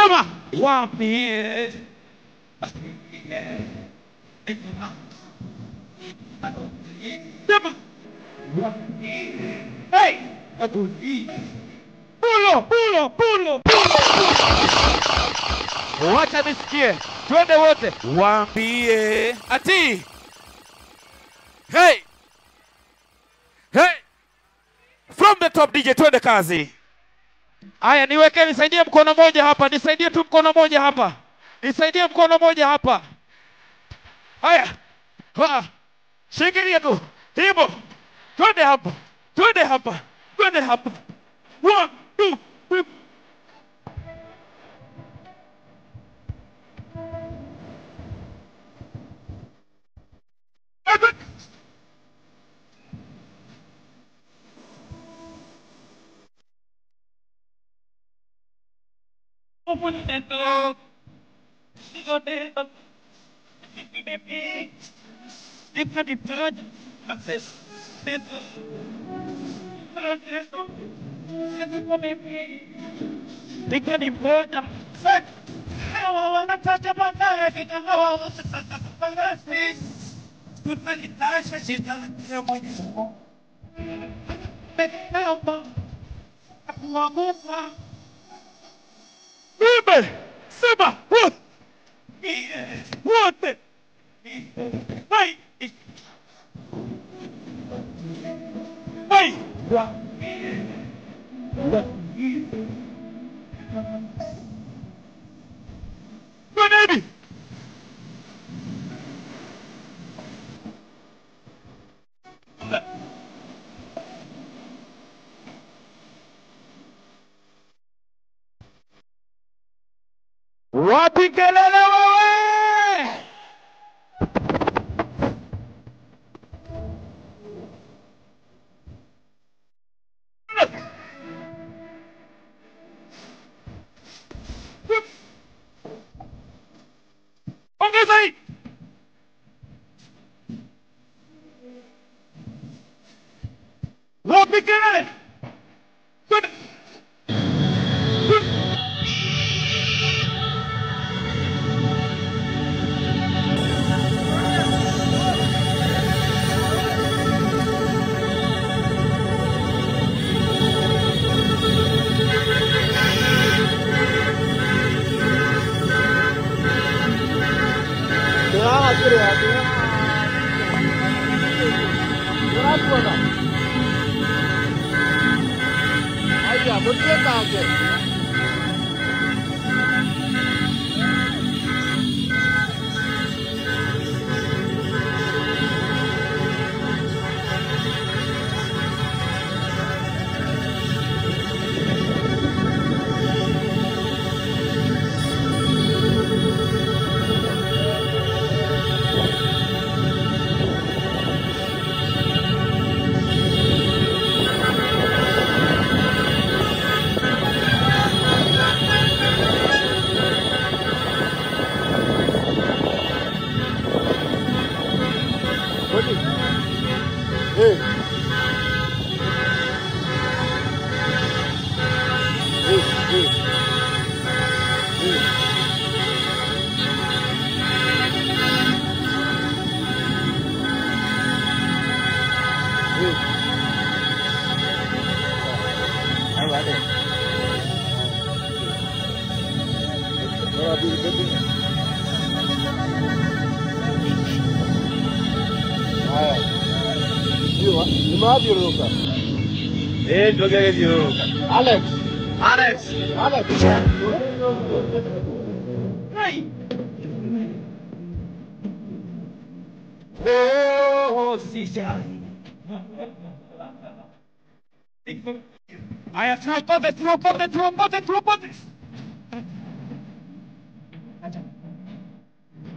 Sema waambie. Sema hey, pulo. Wacha nisikie. Twende wote. Waambie. Ati. Hey. From the top DJ, twende kazi. Aya, niweke, nisaidie mkono moja hapa. Nisaidie tu mkono moja hapa. Nisaidie mkono moja hapa. Aya. Shikilia tu. Hivyo. Twende hapa. Twende hapa. 1, 2, 3. Open the door. Go there. Different access. Think any word of fact. I want to touch about that. I want to touch about that. Good many times she's done it. Baby, Simba, what? What? Hey! Hey! Go, baby! Wapi kelele wewe? Ongeza hii. Wapi kelele? Alex. Hey. Oh, Sisha. I have tropotes.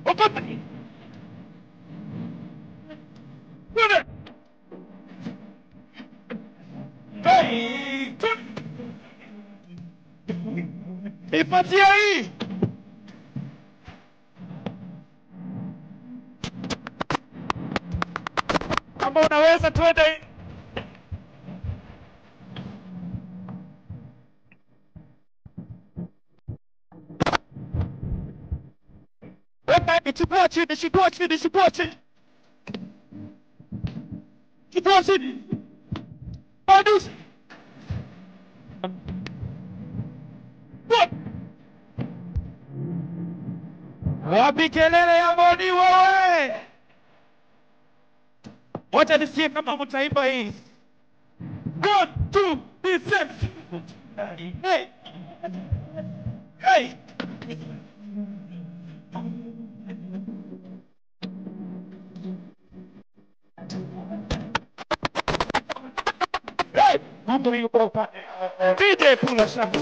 Open. Hey. Ipatia hii. Kama unaweza twende. Chukua chini, chukua chini, chukua chini. Chukua chini. Adus. Wapi kelele ya Boni wewe? Wacha nisikie kama mtaimba hii. God to be set. Hey. Hey. Hey. Mambo yuko pa. DJ pula shaka.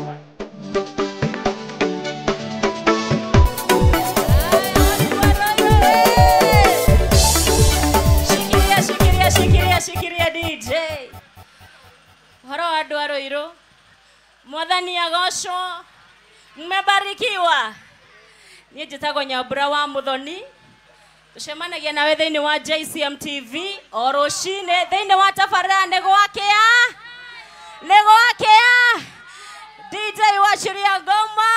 Shikiria DJ. Horo adu Aroiro. Mwathani agocwo. Mmebarikiwa. Niĩ njĩtagwo Nyambura wa Muthoni. Tucemanagia nawe thĩinĩ wa JCM TV o rũcinĩ thĩinĩ wa tabarĩra nĩ gwakĩa. DJ wachiria ngoma.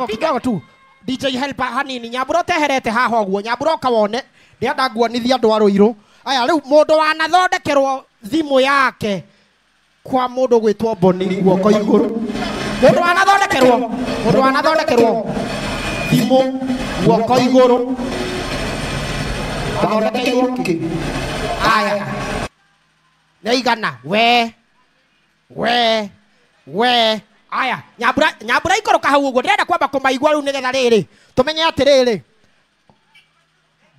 Kidogo tu DJ helper hanini Nyambura teherete haha guo Nyambura kawone ndienda nguonithia andu Aroiro aya riu mundu wanathondekerwo thimu yake kwa mundu gwitwo Boni guoko iguru mundu wanathondekerwo thimu guoko iguru athondekeirwo ki aya neigana we aya Nyambura ikoroka hau uguo ndirenda kwamba kumaigua riu nigetha riri tumenye atiriri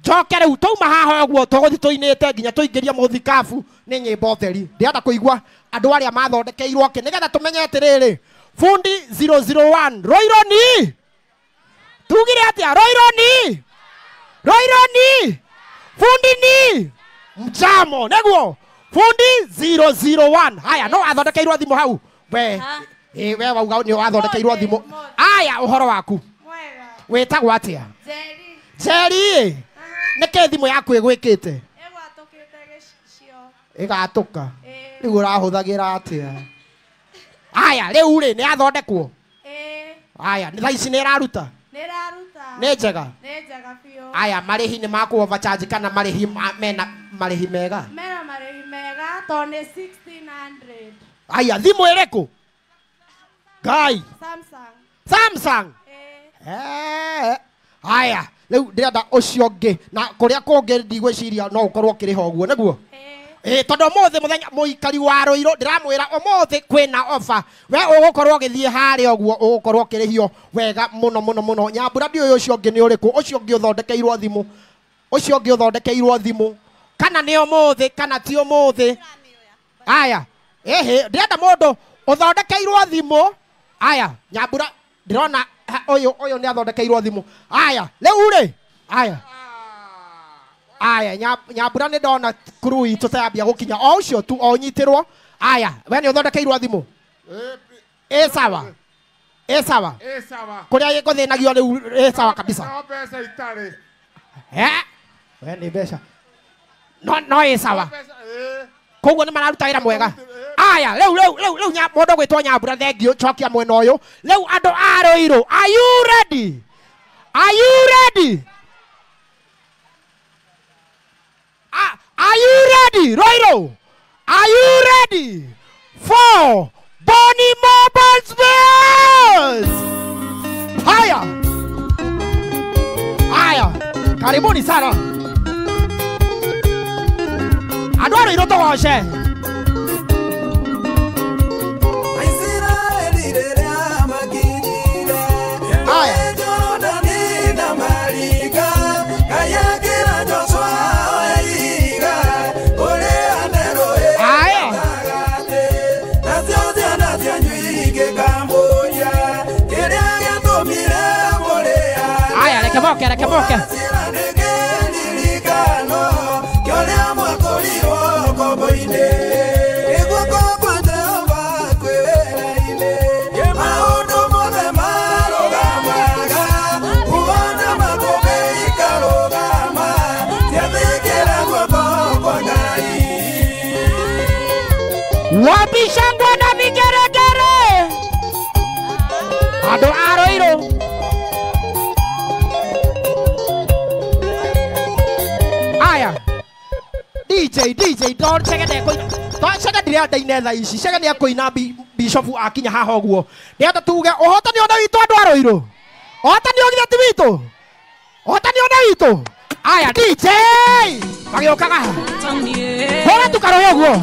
njoke riu tauma haha uguo tuguthi tuinite nginya tuingiria muthikabu ni nyimbo theri ndirenda kuigua andu aria mathondekeirwo ki nigetha tumenye atiriri fundi 001 Roironi tugire atia Roironi fundi ni mjamo neguo Fundi 001. Haya, no athondekeirwo thimu hau. We. Ha? We wauga ni athondekeirwo thimu. Aya, uhoro waku. Mwega. Wetagwo atia? Jerry. Jerry. Neke thimu yaku igwikite. Egwatũkĩte gĩcicio. Igatuka. Ĩĩ. Riu urahuthagira atia? Aya, riu ri ni athondekwo. Ĩĩ. Aya, ni thaici ni iraruta. Nĩraruta. Nĩ njega. Nĩ njega biũ. Aya, marihi ni maku overcharge kana marihi mena marihi mega. Mena marĩhi mega tondũ nĩ 1600. Aya, thimu iriku? Ngai. Samsung. Samsung. Aya, riu ndirenda ucio ngi na kuria kungi ndigwiciria no ukorwo ukiriha uguo niguo. Tondu muthi muthenya muikari wa Ruiru ndiramwira umuthi kwina offer. We ugukorwo githie hari uguo ugukorwo ukirihio wega muno. Nyambura ndi ucio ngi ni uriku? Ucio ngi uthondekeirwo thimu. Ucio ngi uthondekeirwo thimu. Kana ni umuthi kana ti umuthi. Aya, ndirenda mundu uthondekeirwo thimu. Aya, Nyambura ndirona uyu ni athondekeirwo thimu. Aya, riu ri. Aya, Nyambura ni ndona kurui tutambia gukinya o ucio tu o nyitirwo. Aya, we ni uthondekeirwo thimu? Sawa. Sawa. Kuria gikuthinagia riu sawa kabisa. We ni mbeca. No sawa. Koguo ni mararuta wira mwega. Aya, riu mundu gwitwo Nyambura thengio chokia mwena uyu. Riu andu a Ruiru, are you ready? Are you ready? Are you ready, Ruiru? Are you ready for Bonny Mobile Spares? Haya, karibuni sana. Andu a Ruiru tugooce. Reke wabishangwa na vigeregere. Andu a Ruiru. Aya, DJ don't chegede koina. Don't chegede ya daine tha ici. Chegede ya koina Bishop akinya haha uguo. Ndienda tuge uhotani ona witu andu a Ruiru. Uhotani ogire ti witu. Uhotani ona witu. Aya, DJ. Magiokaga. Hora tukarohe uguo.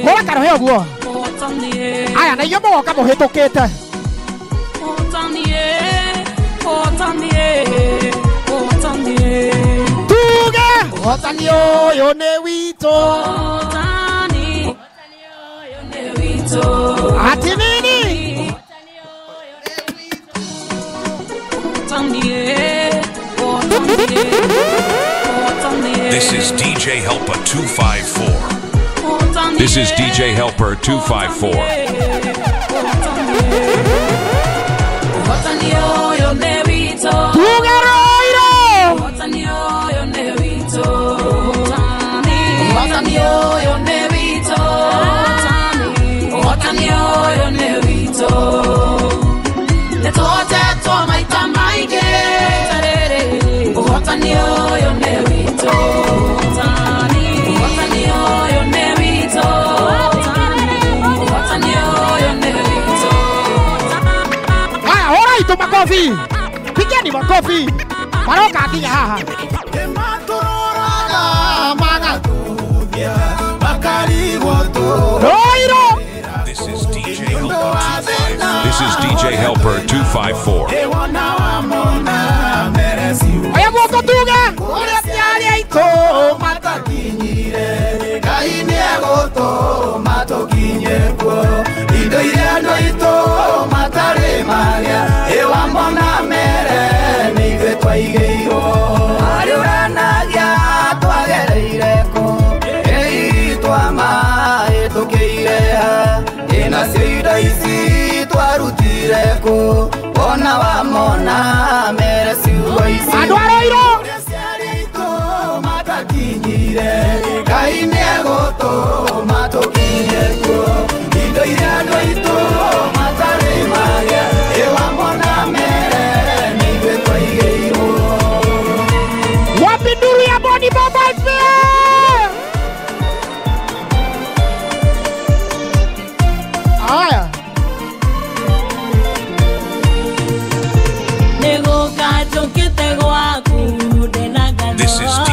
Hora karohe uguo. Aya, na iyo moka muhitukite. Tuge. Uhotani uyu ni witu. Ati nini? This is DJ Helper 254. This is DJ Helper 254. Makofi. Pigeni makofi. Maroka akinya haha. This is DJ Helper 254. This is DJ Helper 254. Aya moko tuge. Ore tiari aito matakinyire. Kaini agoto matokinye ko. Indo ile no ito matare magia. Ewa mbona mere nigwe twaigeiro. Ari uranagia twagereire ko. Ei twama na wamona mere ciugo ici andå arå irå matakinyire Ngai nĩegũtũma tũkinye kuo indo iria andũ aitũ matarĩ magĩa ĩwamona mere nĩ ithuĩ twaigĩirwo wapi nduru ya Boni Mobile Fair aya nĩgũka njũkĩte gwaku ndĩna ngano This is